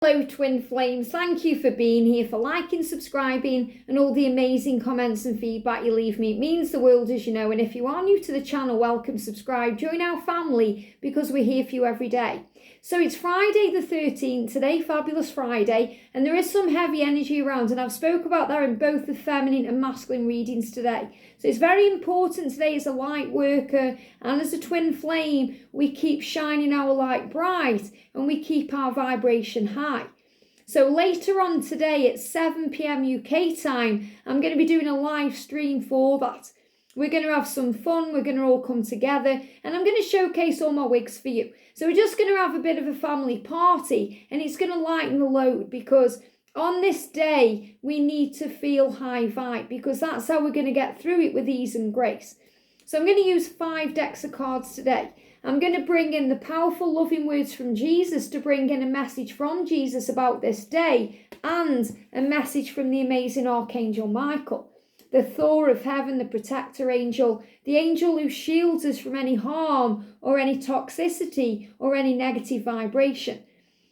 Hello twin flames, thank you for being here, for liking, subscribing and all the amazing comments and feedback you leave me. It means the world, as you know, and if you are new to the channel, welcome, subscribe, join our family because we're here for you every day. So it's Friday the 13th today, fabulous Friday, and there is some heavy energy around, and I've spoke about that in both the feminine and masculine readings today. So it's very important today as a light worker and as a twin flame, we keep shining our light bright and we keep our vibration high. So later on today at 7 p.m. UK time, I'm going to be doing a live stream for that. We're going to have some fun, we're going to all come together, and I'm going to showcase all my wigs for you. So we're just going to have a bit of a family party, and it's going to lighten the load, because on this day, we need to feel high vibe, because that's how we're going to get through it with ease and grace. So I'm going to use 5 decks of cards today. I'm going to bring in the powerful, loving words from Jesus to bring in a message from Jesus about this day, and a message from the amazing Archangel Michael, the Thor of heaven, the protector angel, the angel who shields us from any harm or any toxicity or any negative vibration.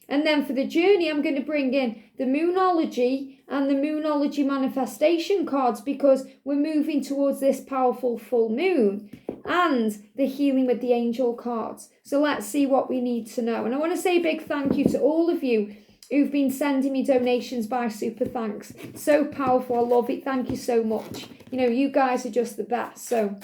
And then for the journey, I'm going to bring in the Moonology and the Moonology manifestation cards, because we're moving towards this powerful full moon, and the healing with the angel cards. So let's see what we need to know. And I want to say a big thank you to all of you who've been sending me donations by super thanks. So powerful. I love it. Thank you so much. You know, you guys are just the best. So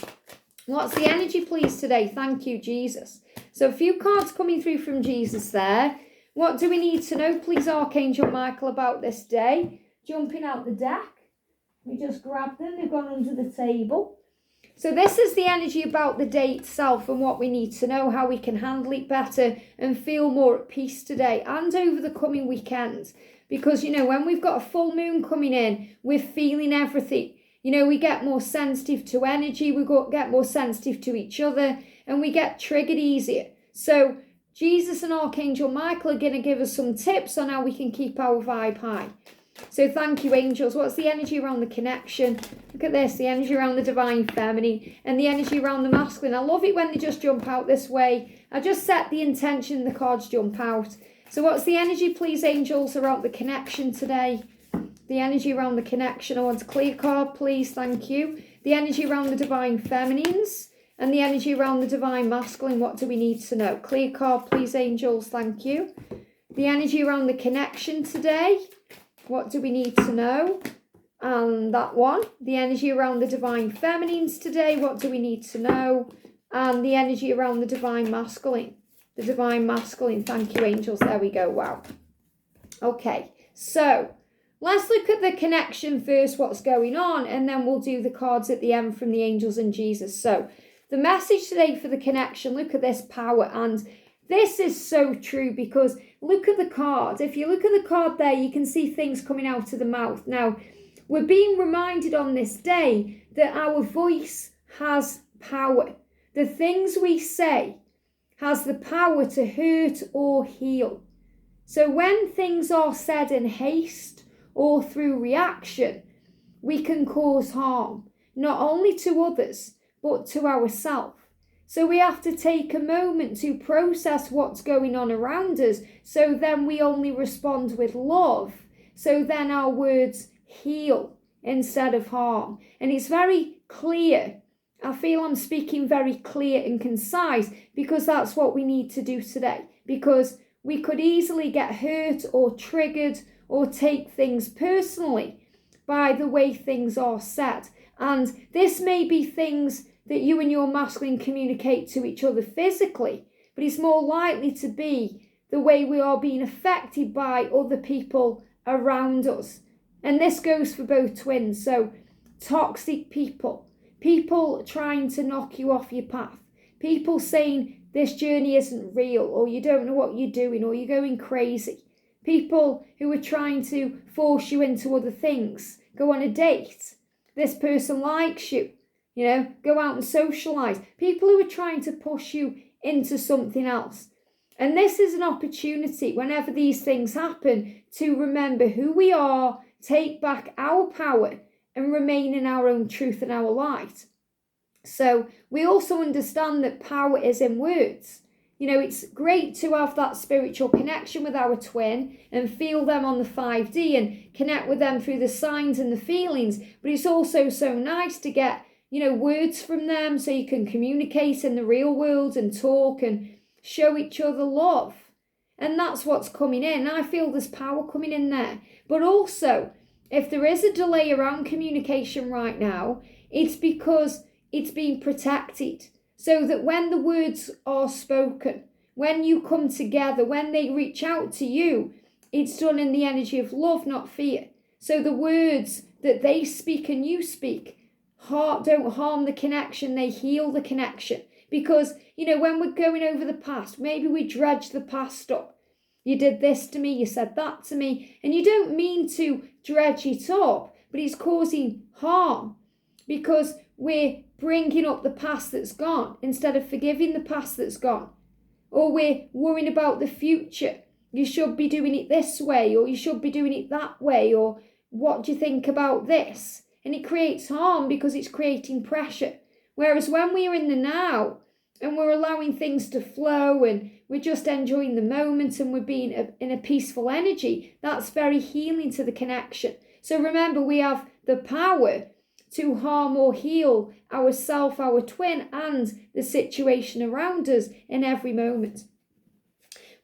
what's the energy, please, today? Thank you, Jesus. So a few cards coming through from Jesus there. What do we need to know, please, Archangel Michael, about this day? Jumping out the deck. We just grabbed them. They've gone under the table. So this is the energy about the day itself and what we need to know, how we can handle it better and feel more at peace today and over the coming weekends. Because, you know, when we've got a full moon coming in, we're feeling everything. You know, we get more sensitive to energy, we get more sensitive to each other, and we get triggered easier. So Jesus and Archangel Michael are going to give us some tips on how we can keep our vibe high. So thank you, angels. What's the energy around the connection? Look at this, the energy around the divine feminine and the energy around the masculine. I love it when they just jump out this way. I just set the intention, the cards jump out. So what's the energy, please, angels, around the connection today? The energy around the connection. I want a clear card, please. Thank you. The energy around the divine feminines and the energy around the divine masculine. What do we need to know? Clear card, please, angels. Thank you. The energy around the connection today. What do we need to know? And that one, the energy around the divine feminines today. What do we need to know? And the energy around the divine masculine. The divine masculine. Thank you, angels. There we go. Wow. Okay, so let's look at the connection first, what's going on, and then we'll do the cards at the end from the angels and Jesus. So the message today for the connection, look at this power. And this is so true, because look at the card. If you look at the card there, you can see things coming out of the mouth. Now, we're being reminded on this day that our voice has power. The things we say has the power to hurt or heal. So when things are said in haste or through reaction, we can cause harm, not only to others, but to ourselves. So we have to take a moment to process what's going on around us, so then we only respond with love. So then our words heal instead of harm. And it's very clear. I feel I'm speaking very clear and concise, because that's what we need to do today. Because we could easily get hurt or triggered or take things personally by the way things are said. And this may be things that you and your masculine communicate to each other physically, but it's more likely to be the way we are being affected by other people around us. And this goes for both twins. So toxic people, people trying to knock you off your path, people saying this journey isn't real, or you don't know what you're doing, or you're going crazy, people who are trying to force you into other things, go on a date, this person likes you, you know, go out and socialise. People who are trying to push you into something else. And this is an opportunity, whenever these things happen, to remember who we are, take back our power, and remain in our own truth and our light. So we also understand that power is in words. You know, it's great to have that spiritual connection with our twin and feel them on the 5D and connect with them through the signs and the feelings. But it's also so nice to get, you know, words from them so you can communicate in the real world and talk and show each other love. And that's what's coming in. I feel there's power coming in there. But also, if there is a delay around communication right now, it's because it's being protected. So that when the words are spoken, when you come together, when they reach out to you, it's done in the energy of love, not fear. So the words that they speak and you speak don't harm the connection, they heal the connection. Because, you know, when we're going over the past, maybe we dredge the past up. You did this to me, you said that to me, and you don't mean to dredge it up, but it's causing harm because we're bringing up the past that's gone instead of forgiving the past that's gone. Or we're worrying about the future. You should be doing it this way, or you should be doing it that way, or what do you think about this? And it creates harm because it's creating pressure. Whereas when we are in the now and we're allowing things to flow and we're just enjoying the moment and we're being in a peaceful energy, that's very healing to the connection. So remember, we have the power to harm or heal ourself, our twin, and the situation around us in every moment.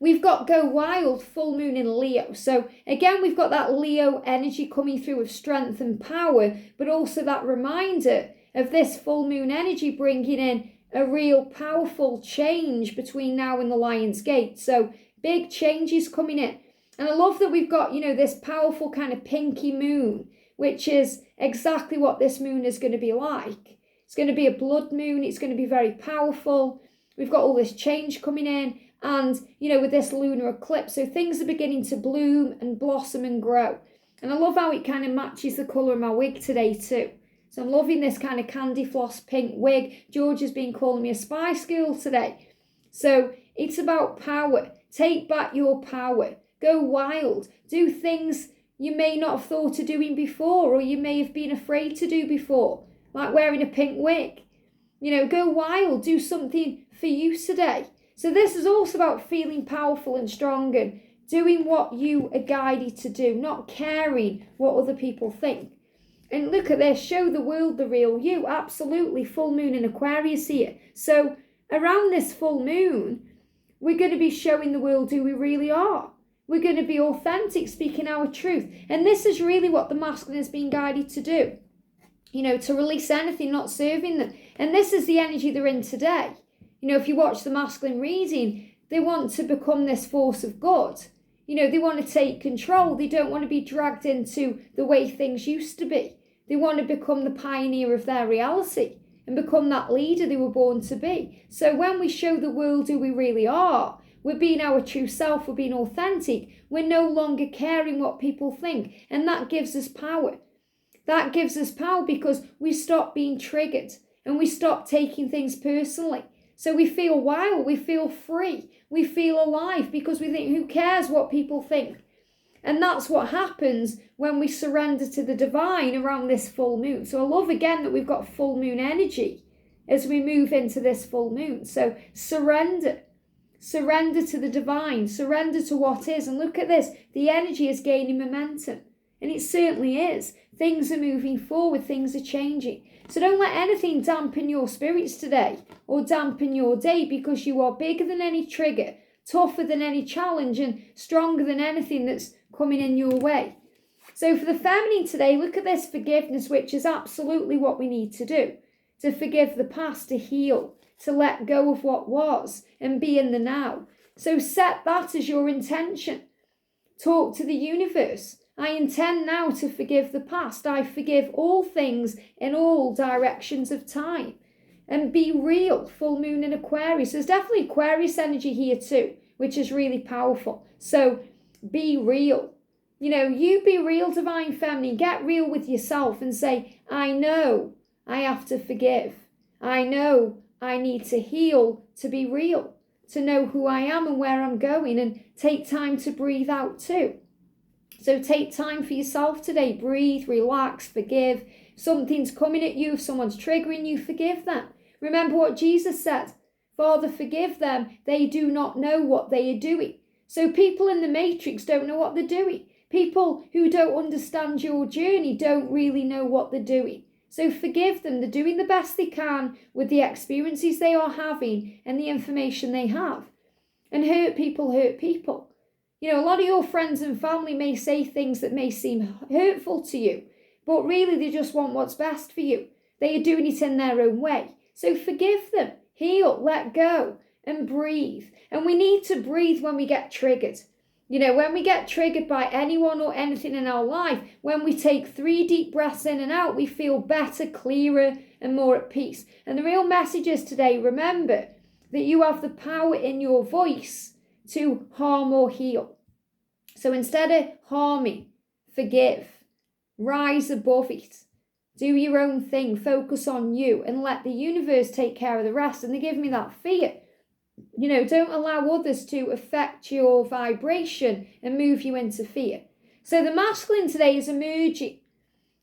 We've got Go Wild, full moon in Leo. So again, we've got that Leo energy coming through of strength and power, but also that reminder of this full moon energy bringing in a real powerful change between now and the Lion's Gate. So big changes coming in. And I love that we've got, you know, this powerful kind of pinky moon, which is exactly what this moon is going to be like. It's going to be a blood moon. It's going to be very powerful. We've got all this change coming in. And, you know, with this lunar eclipse, so things are beginning to bloom and blossom and grow. And I love how it kind of matches the colour of my wig today too. So I'm loving this kind of candy floss pink wig. George has been calling me a Spice Girl today. So it's about power. Take back your power. Go wild. Do things you may not have thought of doing before, or you may have been afraid to do before, like wearing a pink wig. You know, go wild. Do something for you today. So this is also about feeling powerful and strong and doing what you are guided to do, not caring what other people think. And look at this, show the world the real you. Absolutely, full moon in Aquarius here. So around this full moon, we're going to be showing the world who we really are. We're going to be authentic, speaking our truth. And this is really what the masculine has been guided to do. You know, to release anything not serving them. And this is the energy they're in today. You know, if you watch the masculine reading, they want to become this force of good. You know, they want to take control. They don't want to be dragged into the way things used to be. They want to become the pioneer of their reality and become that leader they were born to be. So when we show the world who we really are, we're being our true self, we're being authentic, we're no longer caring what people think. And that gives us power. That gives us power because we stop being triggered and we stop taking things personally. So we feel wild, we feel free, we feel alive because we think, who cares what people think? And that's what happens when we surrender to the divine around this full moon. So I love again that we've got full moon energy as we move into this full moon. So surrender to the divine, surrender to what is. And look at this, the energy is gaining momentum. And it certainly is. Things are moving forward, things are changing. So don't let anything dampen your spirits today or dampen your day because you are bigger than any trigger, tougher than any challenge and stronger than anything that's coming in your way. So for the feminine today, look at this forgiveness, which is absolutely what we need to do. To forgive the past, to heal, to let go of what was and be in the now. So set that as your intention. Talk to the universe. I intend now to forgive the past. I forgive all things in all directions of time. And be real, full moon in Aquarius. There's definitely Aquarius energy here too, which is really powerful. So be real. You know, you be real, divine feminine. Get real with yourself and say, I know I have to forgive. I know I need to heal to be real, to know who I am and where I'm going, and take time to breathe out too. So take time for yourself today. Breathe, relax, forgive. If something's coming at you, if someone's triggering you, forgive them. Remember what Jesus said. Father, forgive them. They do not know what they are doing. So people in the matrix don't know what they're doing. People who don't understand your journey don't really know what they're doing. So forgive them. They're doing the best they can with the experiences they are having and the information they have. And hurt people hurt people. You know, a lot of your friends and family may say things that may seem hurtful to you, but really they just want what's best for you. They are doing it in their own way. So forgive them, heal, let go, and breathe. And we need to breathe when we get triggered. You know, when we get triggered by anyone or anything in our life, when we take 3 deep breaths in and out, we feel better, clearer, and more at peace. And the real message is today, remember that you have the power in your voice to harm or heal. So instead of harming, forgive, rise above it, do your own thing, focus on you, and let the universe take care of the rest. And they give me that fear. You know, don't allow others to affect your vibration and move you into fear. So the masculine today is emerging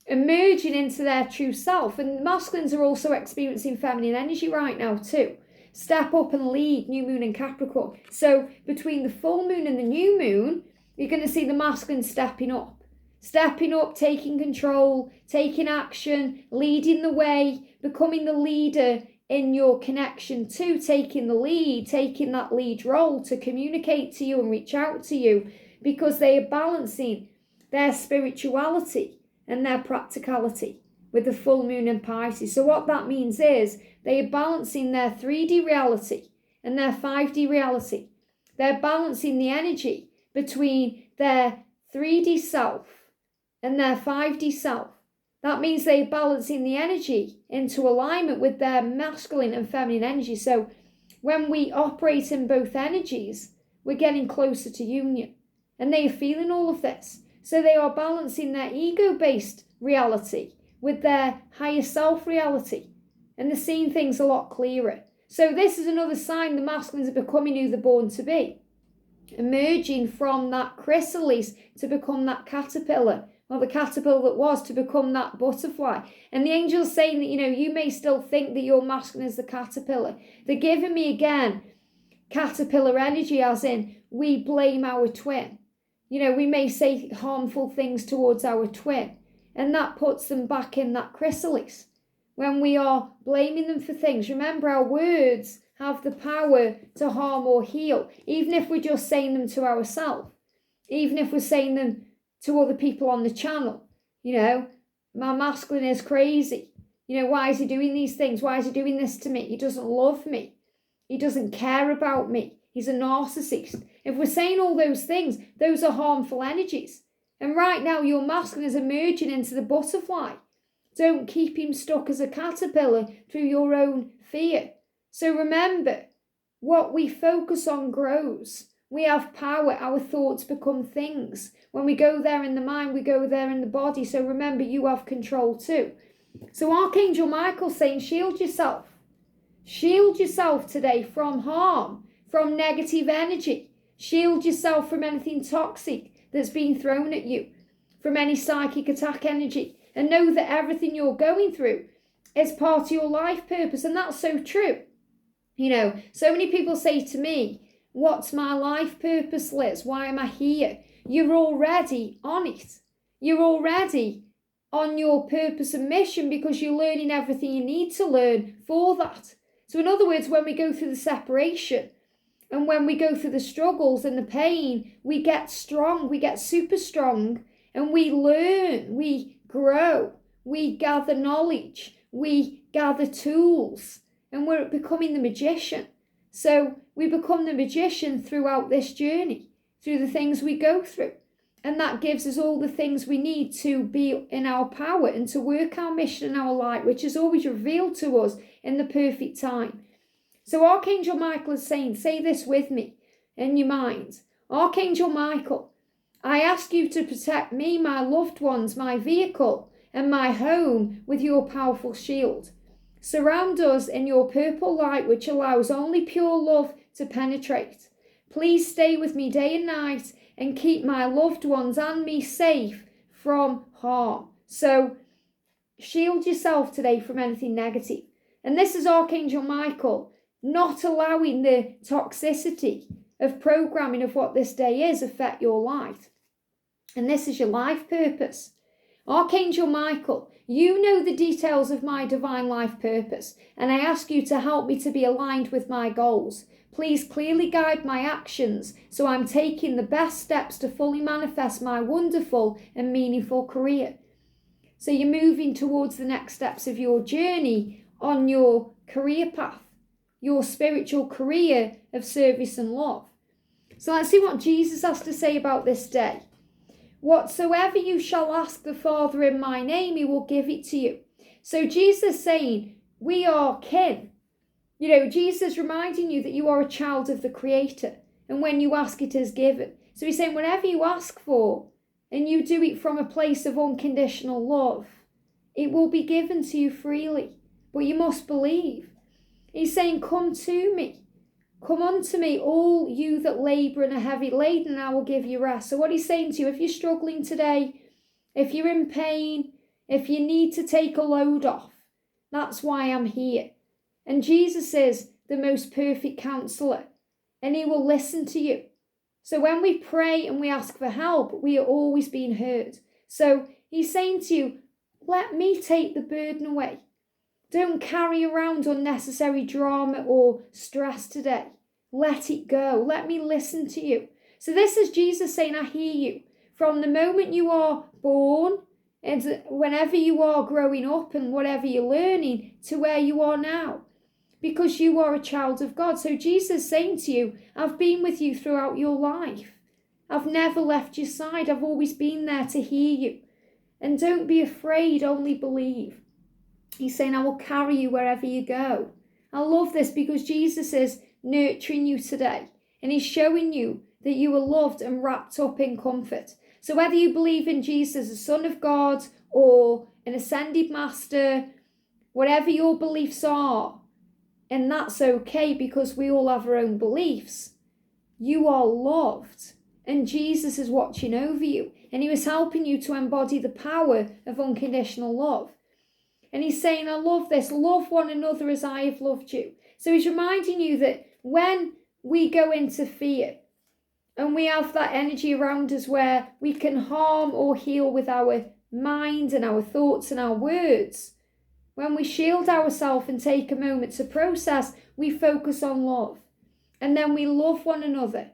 into their true self. And masculines are also experiencing feminine energy right now too. Step up and lead, new moon and Capricorn. So between the full moon and the new moon, you're going to see the masculine stepping up, taking control, taking action, leading the way, becoming the leader in your connection to, taking the lead, taking that lead role to communicate to you and reach out to you, because they are balancing their spirituality and their practicality with the full moon in Pisces. So what that means is they are balancing their 3D reality and their 5D reality. They're balancing the energy between their 3D self and their 5D self. That means they're balancing the energy into alignment with their masculine and feminine energy. So when we operate in both energies, we're getting closer to union. And they are feeling all of this. So they are balancing their ego-based reality with their higher self reality. And they're seeing things a lot clearer. So this is another sign the masculines are becoming who they're born to be. Emerging from that chrysalis to become that caterpillar, or the caterpillar that was to become that butterfly. And the angel's saying that, you know, you may still think that your masculine is the caterpillar. They're giving me again caterpillar energy, as in we blame our twin. You know, we may say harmful things towards our twin, and that puts them back in that chrysalis. When we are blaming them for things, remember our words have the power to harm or heal, even if we're just saying them to ourselves, even if we're saying them to other people on the channel. You know, my masculine is crazy. You know, why is he doing these things? Why is he doing this to me? He doesn't love me. He doesn't care about me. He's a narcissist. If we're saying all those things, those are harmful energies. And right now, your masculine is emerging into the butterfly. Don't keep him stuck as a caterpillar through your own fear. So remember, what we focus on grows. We have power. Our thoughts become things. When we go there in the mind, we go there in the body. So remember, you have control too. So Archangel Michael's saying, shield yourself. Shield yourself today from harm, from negative energy. Shield yourself from anything toxic that's being thrown at you, from any psychic attack energy. And know that everything you're going through is part of your life purpose. And that's so true. You know, so many people say to me, what's my life purpose, Liz? Why am I here? You're already on it. You're already on your purpose and mission because you're learning everything you need to learn for that. So in other words, when we go through the separation and when we go through the struggles and the pain, we get strong, we get super strong, and we learn, we grow, we gather knowledge, we gather tools, and we're becoming the magician. So we become the magician throughout this journey, through the things we go through. And that gives us all the things we need to be in our power and to work our mission and our light, which is always revealed to us in the perfect time. So Archangel Michael is saying, say this with me in your mind. Archangel Michael, I ask you to protect me, my loved ones, my vehicle, and my home with your powerful shield. Surround us in your purple light, which allows only pure love to penetrate. Please stay with me day and night and keep my loved ones and me safe from harm. So shield yourself today from anything negative. And this is Archangel Michael not allowing the toxicity of programming of what this day is affect your life. And this is your life purpose. Archangel Michael, you know the details of my divine life purpose, and I ask you to help me to be aligned with my goals. Please clearly guide my actions so I'm taking the best steps to fully manifest my wonderful and meaningful career. So you're moving towards the next steps of your journey on your career path, your spiritual career of service and love. So let's see what Jesus has to say about this day. Whatsoever you shall ask the Father in my name, he will give it to you. So Jesus saying, we are kin. Jesus reminding you that you are a child of the Creator. And when you ask, it is given. So he's saying, whatever you ask for, and you do it from a place of unconditional love, it will be given to you freely. But you must believe. He's saying, come to me. Come unto me, all you that labour and are heavy laden, and I will give you rest. So what he's saying to you, if you're struggling today, if you're in pain, if you need to take a load off, that's why I'm here. And Jesus is the most perfect counsellor, and he will listen to you. So when we pray and we ask for help, we are always being heard. So he's saying to you, let me take the burden away. Don't carry around unnecessary drama or stress today. Let it go. Let me listen to you. So this is Jesus saying, I hear you. From the moment you are born and whenever you are growing up and whatever you're learning to where you are now. Because you are a child of God. So Jesus is saying to you, I've been with you throughout your life. I've never left your side. I've always been there to hear you. And don't be afraid, only believe. He's saying, I will carry you wherever you go. I love this because Jesus is nurturing you today. And he's showing you that you are loved and wrapped up in comfort. So whether you believe in Jesus, the Son of God, or an ascended master, whatever your beliefs are, and that's okay because we all have our own beliefs, you are loved. And Jesus is watching over you. And he was helping you to embody the power of unconditional love. And he's saying, I love this. Love one another as I have loved you. So he's reminding you that when we go into fear and we have that energy around us where we can harm or heal with our mind and our thoughts and our words, when we shield ourselves and take a moment to process, we focus on love. And then we love one another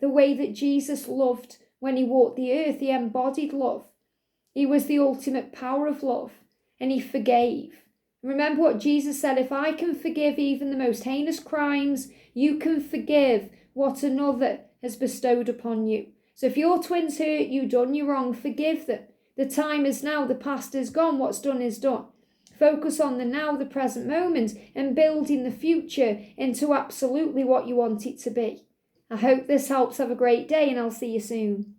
the way that Jesus loved when he walked the earth. He embodied love. He was the ultimate power of love. And he forgave. Remember what Jesus said, if I can forgive even the most heinous crimes, you can forgive what another has bestowed upon you. So if your twins hurt you, done you wrong, forgive them. The time is now, the past is gone, what's done is done. Focus on the now, the present moment, and building the future into absolutely what you want it to be. I hope this helps. Have a great day, and I'll see you soon.